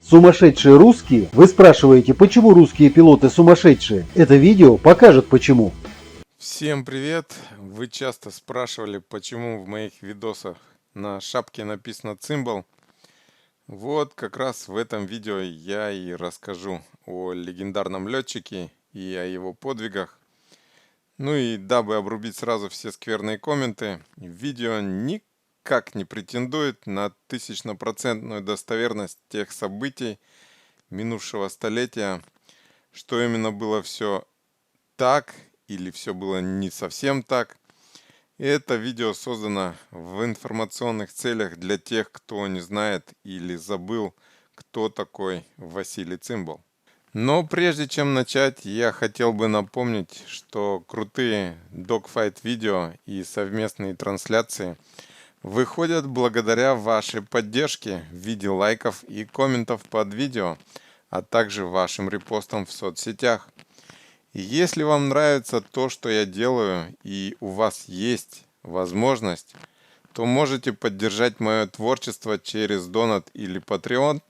Сумасшедшие русские? Вы спрашиваете, почему русские пилоты сумасшедшие? Это видео покажет почему. Всем привет! Вы часто спрашивали, почему в моих видосах на шапке написано «Цимбал». Вот как раз в этом видео я и расскажу о легендарном летчике и о его подвигах. Ну и дабы обрубить сразу все скверные комменты, видео никак не претендует на 1000% достоверность тех событий минувшего столетия, что именно было все так или все было не совсем так. И это видео создано в информационных целях для тех, кто не знает или забыл, кто такой Василий Цимбал. Но прежде чем начать, я хотел бы напомнить, что крутые догфайт видео и совместные трансляции выходят благодаря вашей поддержке в виде лайков и комментов под видео, а также вашим репостам в соцсетях. Если вам нравится то, что я делаю, и у вас есть возможность, то можете поддержать мое творчество через Донат или Patreon.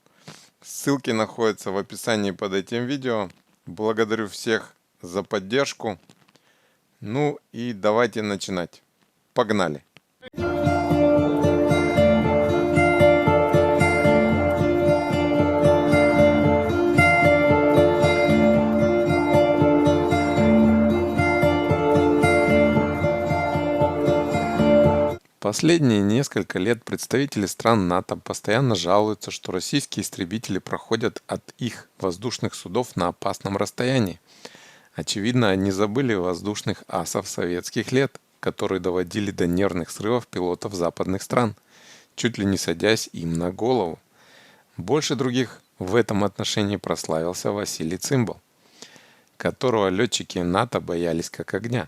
Ссылки находятся в описании под этим видео. Благодарю всех за поддержку. Ну и давайте начинать. Погнали! Последние несколько лет представители стран НАТО постоянно жалуются, что российские истребители проходят от их воздушных судов на опасном расстоянии. Очевидно, они забыли воздушных асов советских лет, которые доводили до нервных срывов пилотов западных стран, чуть ли не садясь им на голову. Больше других в этом отношении прославился Василий Цимбал, которого летчики НАТО боялись как огня.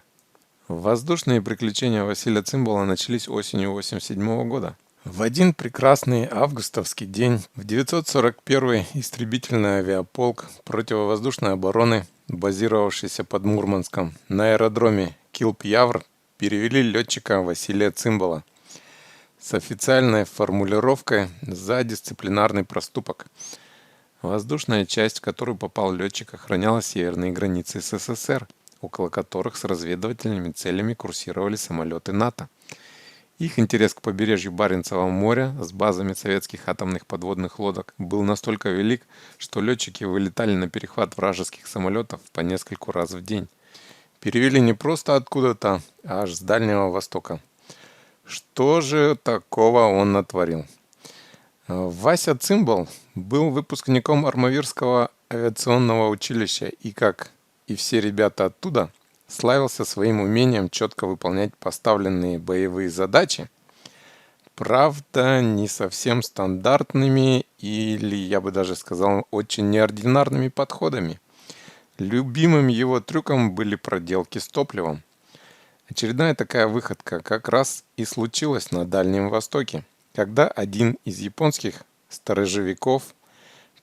Воздушные приключения Василия Цимбала начались осенью 1987 года. В один прекрасный августовский день в 941-й истребительный авиаполк противовоздушной обороны, базировавшийся под Мурманском, на аэродроме Килп-Явр перевели летчика Василия Цимбала с официальной формулировкой «за дисциплинарный проступок». Воздушная часть, в которую попал летчик, охраняла северные границы СССР, около которых с разведывательными целями курсировали самолеты НАТО. Их интерес к побережью Баренцева моря с базами советских атомных подводных лодок был настолько велик, что летчики вылетали на перехват вражеских самолетов по нескольку раз в день. Перевели не просто откуда-то, а аж с Дальнего Востока. Что же такого он натворил? Вася Цимбал был выпускником Армавирского авиационного училища и, как и все ребята оттуда, славился своим умением четко выполнять поставленные боевые задачи, правда, не совсем стандартными или, я бы даже сказал, очень неординарными подходами. Любимым его трюком были проделки с топливом. Очередная такая выходка как раз и случилась на Дальнем Востоке, когда один из японских сторожевиков,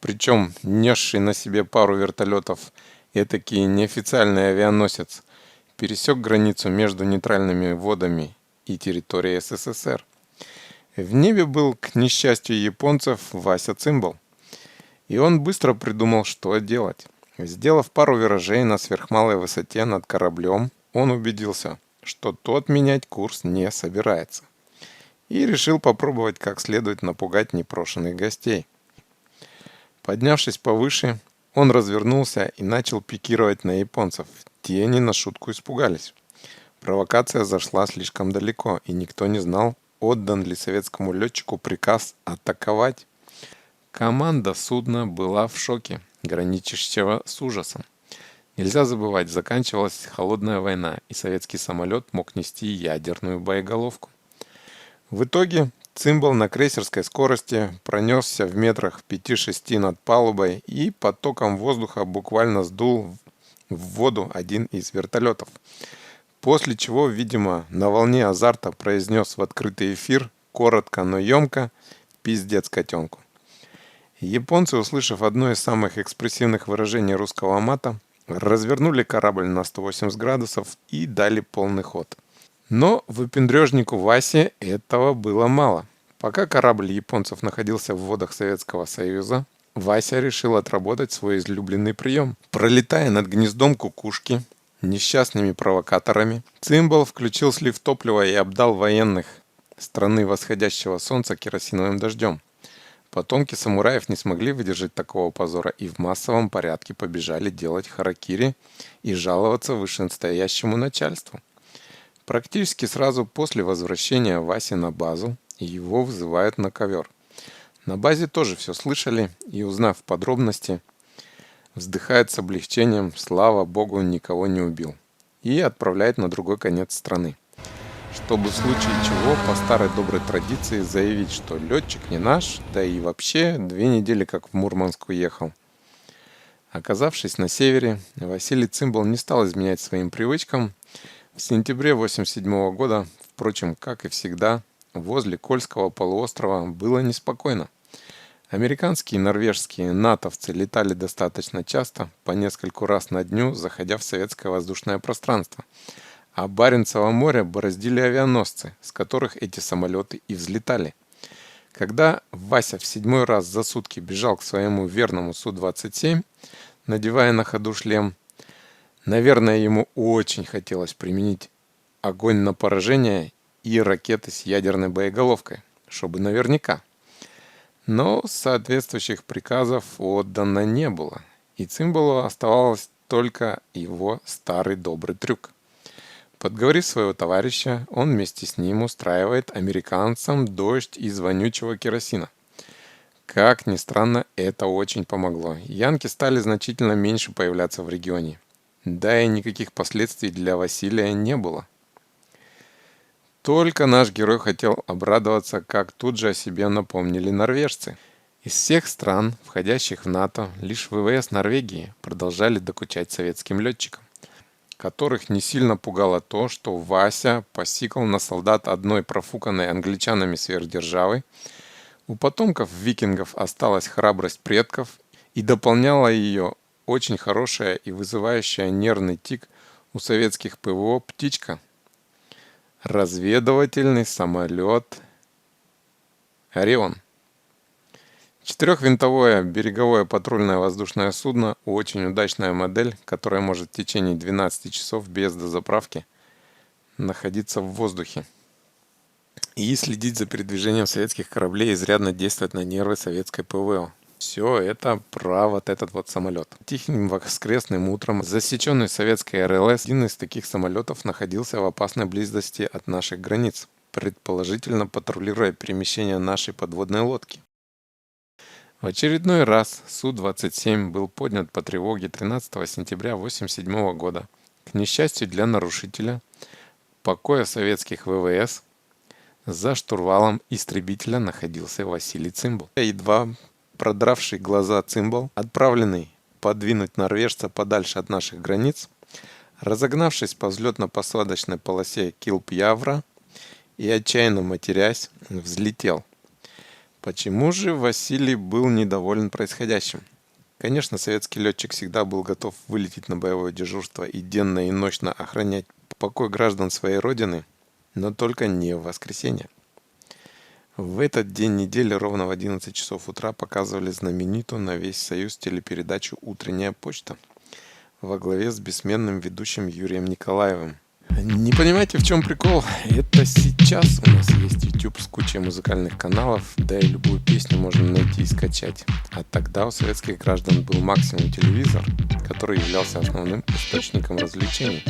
причем несший на себе пару вертолетов, этакий неофициальный авианосец, пересек границу между нейтральными водами и территорией СССР. В небе был, к несчастью японцев, Вася Цимбал. И он быстро придумал, что делать. Сделав пару виражей на сверхмалой высоте над кораблем, он убедился, что тот менять курс не собирается. И решил попробовать как следует напугать непрошенных гостей. Поднявшись повыше, он развернулся и начал пикировать на японцев. Те не на шутку испугались. Провокация зашла слишком далеко, и никто не знал, отдан ли советскому летчику приказ атаковать. Команда судна была в шоке, граничащего с ужасом. Нельзя забывать, заканчивалась холодная война, и советский самолет мог нести ядерную боеголовку. В итоге Цимбал на крейсерской скорости пронесся в метрах 5-6 над палубой и потоком воздуха буквально сдул в воду один из вертолетов. После чего, видимо, на волне азарта произнес в открытый эфир коротко, но емко «пиздец котенку». Японцы, услышав одно из самых экспрессивных выражений русского мата, развернули корабль на 180 градусов и дали полный ход. Но выпендрежнику Васе этого было мало. Пока корабль японцев находился в водах Советского Союза, Вася решил отработать свой излюбленный прием. Пролетая над гнездом кукушки, несчастными провокаторами, Цимбал включил слив топлива и обдал военных страны восходящего солнца керосиновым дождем. Потомки самураев не смогли выдержать такого позора и в массовом порядке побежали делать харакири и жаловаться вышестоящему начальству. Практически сразу после возвращения Васи на базу его вызывают на ковер. На базе тоже все слышали и, узнав подробности, вздыхает с облегчением, слава богу, никого не убил, и отправляет на другой конец страны, чтобы в случае чего по старой доброй традиции заявить, что летчик не наш, да и вообще 2 недели как в Мурманск уехал. Оказавшись на севере, Василий Цимбал не стал изменять своим привычкам. В сентябре 1987 года, впрочем, как и всегда, возле Кольского полуострова было неспокойно. Американские и норвежские натовцы летали достаточно часто, по нескольку раз на дню, заходя в советское воздушное пространство. А Баренцево море бороздили авианосцы, с которых эти самолеты и взлетали. Когда Вася в 7-й раз за сутки бежал к своему верному Су-27, надевая на ходу шлем, наверное, ему очень хотелось применить огонь на поражение и ракеты с ядерной боеголовкой, чтобы наверняка. Но соответствующих приказов отдано не было, и Цимбалу оставалось только его старый добрый трюк. Подговорив своего товарища, он вместе с ним устраивает американцам дождь из вонючего керосина. Как ни странно, это очень помогло. Янки стали значительно меньше появляться в регионе. Да и никаких последствий для Василия не было. Только наш герой хотел обрадоваться, как тут же о себе напомнили норвежцы. Из всех стран, входящих в НАТО, лишь ВВС Норвегии продолжали докучать советским летчикам, которых не сильно пугало то, что Вася посикал на солдат одной профуканной англичанами сверхдержавы. У потомков викингов осталась храбрость предков и дополняла ее очень хорошая и вызывающая нервный тик у советских ПВО «Птичка». Разведывательный самолет «Орион». 4-винтовое береговое патрульное воздушное судно – очень удачная модель, которая может в течение 12 часов без дозаправки находиться в воздухе и следить за передвижением советских кораблей, изрядно действовать на нервы советской ПВО. Все это про вот этот вот самолет. Тихим воскресным утром засеченный советской РЛС, один из таких самолетов находился в опасной близости от наших границ, предположительно патрулируя перемещение нашей подводной лодки. В очередной раз Су-27 был поднят по тревоге 13 сентября 1987 года. К несчастью для нарушителя покоя советских ВВС, за штурвалом истребителя находился Василий Цимбал. Едва продравший глаза Цимбал, отправленный подвинуть норвежца подальше от наших границ, разогнавшись по взлетно-посадочной полосе Килпьявра и отчаянно матерясь, взлетел. Почему же Василий был недоволен происходящим? Конечно, советский летчик всегда был готов вылететь на боевое дежурство и денно и ночно охранять покой граждан своей родины, но только не в воскресенье. В этот день недели ровно в 11 часов утра показывали знаменитую на весь Союз телепередачу «Утренняя почта» во главе с бессменным ведущим Юрием Николаевым. Не понимаете, в чем прикол? Это сейчас у нас есть YouTube с кучей музыкальных каналов, да и любую песню можно найти и скачать. А тогда у советских граждан был максимум телевизор, который являлся основным источником развлечений.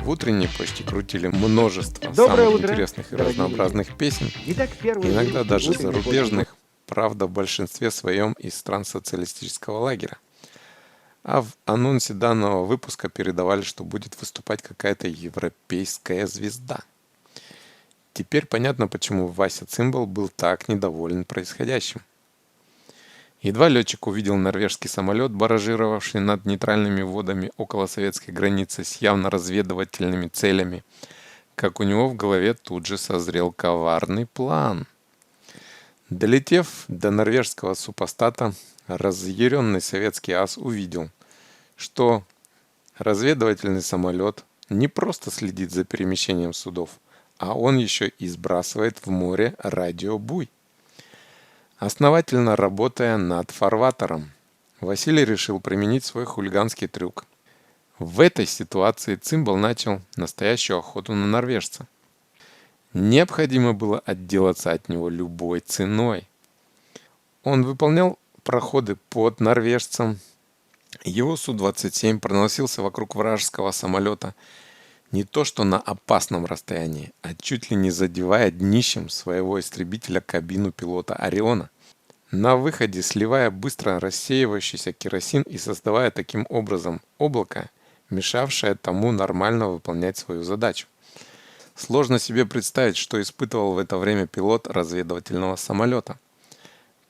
В «Утренней почте» крутили множество самых интересных и разнообразных песен, иногда даже зарубежных, правда в большинстве своем из стран социалистического лагеря. А в анонсе данного выпуска передавали, что будет выступать какая-то европейская звезда. Теперь понятно, почему Вася Цимбал был так недоволен происходящим. Едва летчик увидел норвежский самолет, баражировавший над нейтральными водами около советской границы с явно разведывательными целями, как у него в голове тут же созрел коварный план. Долетев до норвежского супостата, разъяренный советский ас увидел, что разведывательный самолет не просто следит за перемещением судов, а он еще и сбрасывает в море радиобуй. Основательно работая над фарватером, Василий решил применить свой хулиганский трюк. В этой ситуации Цимбал начал настоящую охоту на норвежца. Необходимо было отделаться от него любой ценой. Он выполнял проходы под норвежцем. Его Су-27 проносился вокруг вражеского самолета не то что на опасном расстоянии, а чуть ли не задевая днищем своего истребителя кабину пилота Ориона, на выходе сливая быстро рассеивающийся керосин и создавая таким образом облако, мешавшее тому нормально выполнять свою задачу. Сложно себе представить, что испытывал в это время пилот разведывательного самолета.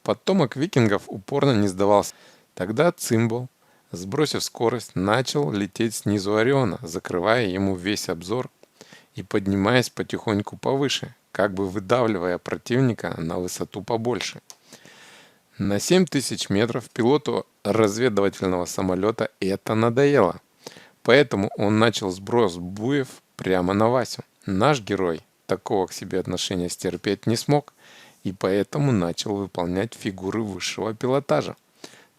Потомок викингов упорно не сдавался. Тогда Цимбал, сбросив скорость, начал лететь снизу Ориона, закрывая ему весь обзор и поднимаясь потихоньку повыше, как бы выдавливая противника на высоту побольше. На 7000 метров пилоту разведывательного самолета это надоело, поэтому он начал сброс буев прямо на Васю. Наш герой такого к себе отношения стерпеть не смог и поэтому начал выполнять фигуры высшего пилотажа,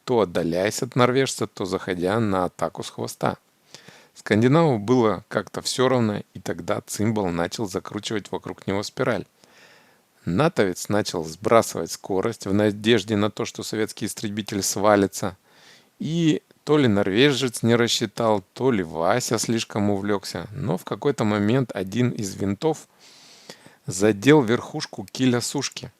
то отдаляясь от норвежца, то заходя на атаку с хвоста. Скандинаву было как-то все равно, и тогда Цимбал начал закручивать вокруг него спираль. Натовец начал сбрасывать скорость в надежде на то, что советский истребитель свалится, и то ли норвежец не рассчитал, то ли Вася слишком увлекся, но в какой-то момент один из винтов задел верхушку киля сушки.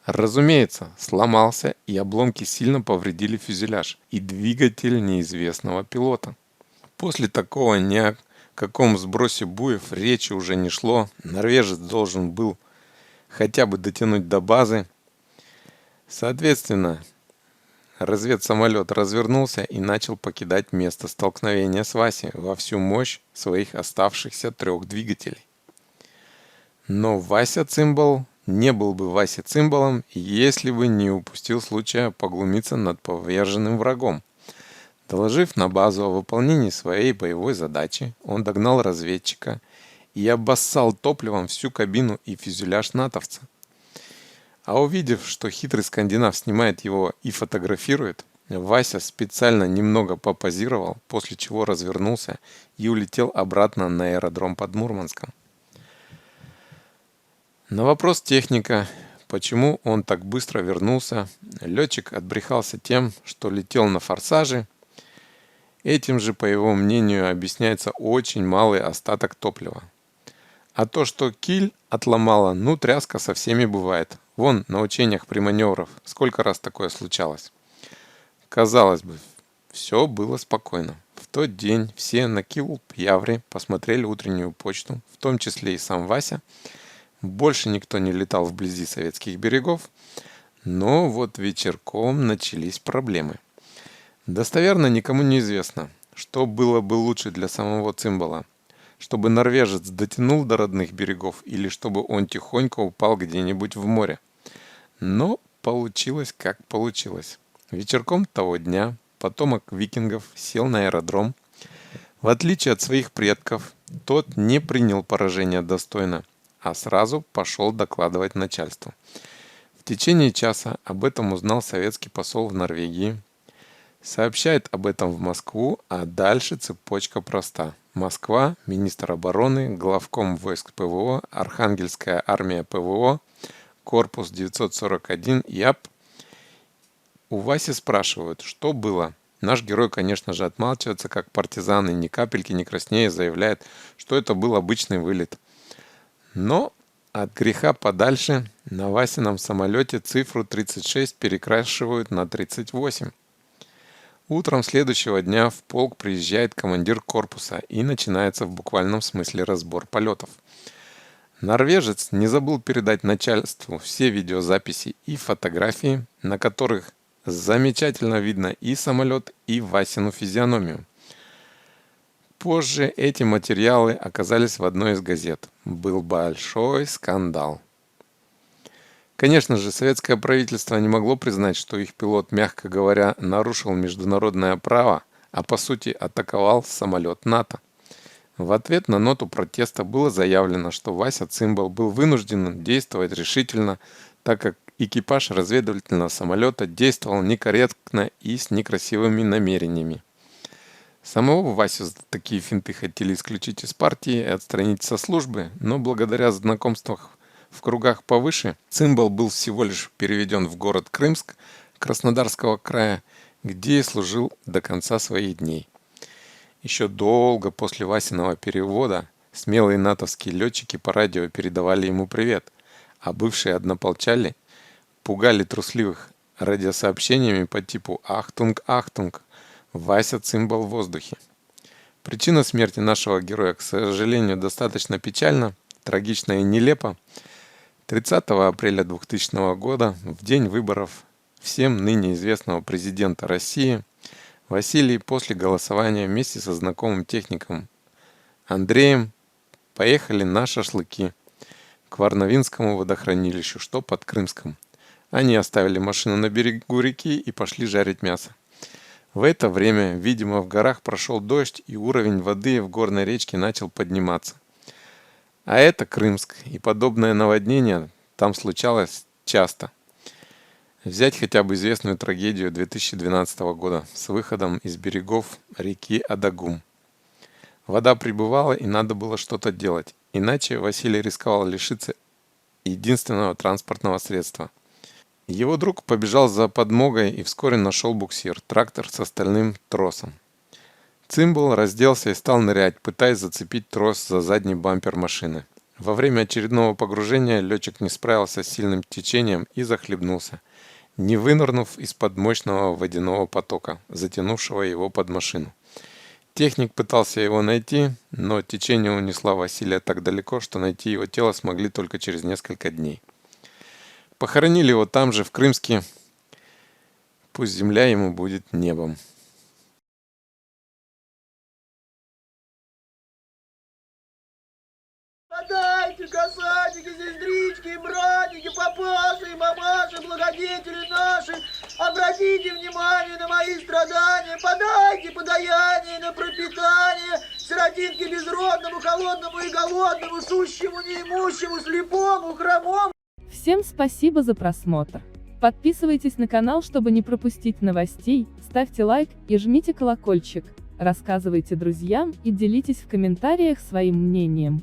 Разумеется, сломался, и обломки сильно повредили фюзеляж и двигатель неизвестного пилота. После такого ни о каком сбросе буев речи уже не шло. Норвежец должен был хотя бы дотянуть до базы. Соответственно, разведсамолет развернулся и начал покидать место столкновения с Васей во всю мощь своих оставшихся 3 двигателей. Но Вася Цимбал не был бы Вася Цимбалом, если бы не упустил случая поглумиться над поверженным врагом. Доложив на базу о выполнении своей боевой задачи, он догнал разведчика и обоссал топливом всю кабину и фюзеляж натовца. А увидев, что хитрый скандинав снимает его и фотографирует, Вася специально немного попозировал, после чего развернулся и улетел обратно на аэродром под Мурманском. На вопрос техника, почему он так быстро вернулся, летчик отбрехался тем, что летел на форсаже. Этим же, по его мнению, объясняется очень малый остаток топлива. А то, что киль отломало, ну тряска со всеми бывает. Вон на учениях при маневрах сколько раз такое случалось. Казалось бы, все было спокойно. В тот день все на Килп-Явре посмотрели утреннюю почту, в том числе и сам Вася. Больше никто не летал вблизи советских берегов, но вот вечерком начались проблемы. Достоверно никому не известно, что было бы лучше для самого Цимбала, чтобы норвежец дотянул до родных берегов или чтобы он тихонько упал где-нибудь в море. Но получилось как получилось. Вечерком того дня потомок викингов сел на аэродром. В отличие от своих предков, тот не принял поражение достойно, а сразу пошел докладывать начальству. В течение часа об этом узнал советский посол в Норвегии. Сообщает об этом в Москву, а дальше цепочка проста. Москва, министр обороны, главком войск ПВО, Архангельская армия ПВО, корпус 941, ЯП. У Васи спрашивают, что было. Наш герой, конечно же, отмалчивается, как партизан, и ни капельки не краснея заявляет, что это был обычный вылет. Но от греха подальше на Васином самолете цифру 36 перекрашивают на 38. Утром следующего дня в полк приезжает командир корпуса и начинается в буквальном смысле разбор полетов. Норвежец не забыл передать начальству все видеозаписи и фотографии, на которых замечательно видно и самолет, и Васину физиономию. Позже эти материалы оказались в одной из газет. Был большой скандал. Конечно же, советское правительство не могло признать, что их пилот, мягко говоря, нарушил международное право, а по сути атаковал самолет НАТО. В ответ на ноту протеста было заявлено, что Вася Цимбал был вынужден действовать решительно, так как экипаж разведывательного самолета действовал некорректно и с некрасивыми намерениями. Самого Васю за такие финты хотели исключить из партии и отстранить со службы, но благодаря знакомствам в кругах повыше Цимбал был всего лишь переведен в город Крымск Краснодарского края, где и служил до конца своих дней. Еще долго после Васиного перевода смелые натовские летчики по радио передавали ему привет, а бывшие однополчане пугали трусливых радиосообщениями по типу «Ахтунг, Ахтунг! Вася Цимбал в воздухе». Причина смерти нашего героя, к сожалению, достаточно печальна, трагична и нелепа. 30 апреля 2000 года, в день выборов всем ныне известного президента России, Василий после голосования вместе со знакомым техником Андреем поехали на шашлыки к Варновинскому водохранилищу, что под Крымском. Они оставили машину на берегу реки и пошли жарить мясо. В это время, видимо, в горах прошел дождь, и уровень воды в горной речке начал подниматься. А это Крымск, и подобное наводнение там случалось часто. Взять хотя бы известную трагедию 2012 года с выходом из берегов реки Адагум. Вода прибывала, и надо было что-то делать, иначе Василий рисковал лишиться единственного транспортного средства. Его друг побежал за подмогой и вскоре нашел буксир, трактор с остальным тросом. Цимбал разделся и стал нырять, пытаясь зацепить трос за задний бампер машины. Во время очередного погружения летчик не справился с сильным течением и захлебнулся, не вынырнув из-под мощного водяного потока, затянувшего его под машину. Техник пытался его найти, но течение унесло Василия так далеко, что найти его тело смогли только через несколько дней. Похоронили его там же, в Крымске. Пусть земля ему будет небом. Подайте, касатики, сестрички, братики, папаши, мамаши, благодетели наши, обратите внимание на мои страдания, подайте подаяние на пропитание сиротинке безродному, холодному и голодному, сущему, неимущему, слепому, хромому. Всем спасибо за просмотр. Подписывайтесь на канал, чтобы не пропустить новостей, ставьте лайк и жмите колокольчик, рассказывайте друзьям и делитесь в комментариях своим мнением.